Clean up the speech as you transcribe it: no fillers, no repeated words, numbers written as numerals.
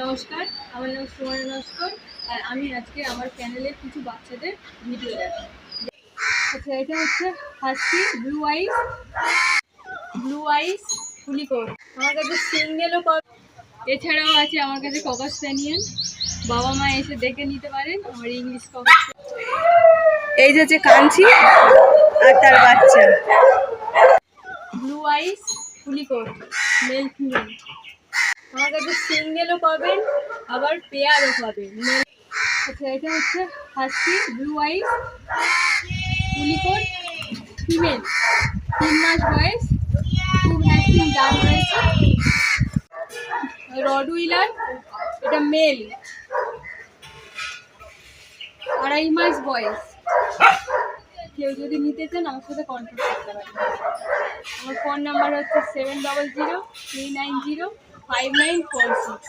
নমস্কার, আমার নাম সুমনা নস্কর। আর আমি আজকে আমার চ্যানেলের কিছু বাচ্চাদের ভিডিও দেখাবো। আচ্ছা, এটা হচ্ছে হাস্কি ব্লু আইস পুলিকোট। আমার কাছে সিঙ্গেলও এছাড়াও আছে আমার কাছে ককাস স্প্যানিয়েল। বাবা মা এসে দেখে নিতে পারেন আমার ইংলিশ ককাস। এই যে হচ্ছে কাঞ্চি আর তার বাচ্চা ব্লু আইস পুলিকোট, মেল ফিমেল। আমার কাছে সিঙ্গেলও পাবেন, আবার পেয়ারও পাবেন। আচ্ছা, এটা হচ্ছে হাস্কি ব্লু আইস পুলিকোট ফিমেল, 3 মাস বয়স, 2 ভ্যাকসিন ডান রয়েছে। রডউইলার, এটা মেল, 2.5 মাস বয়স। কেউ যদি নিতে চান আমার সাথে কন্ট্যাক্ট করতে পারেন। আমার ফোন নাম্বার হচ্ছে 70039059446।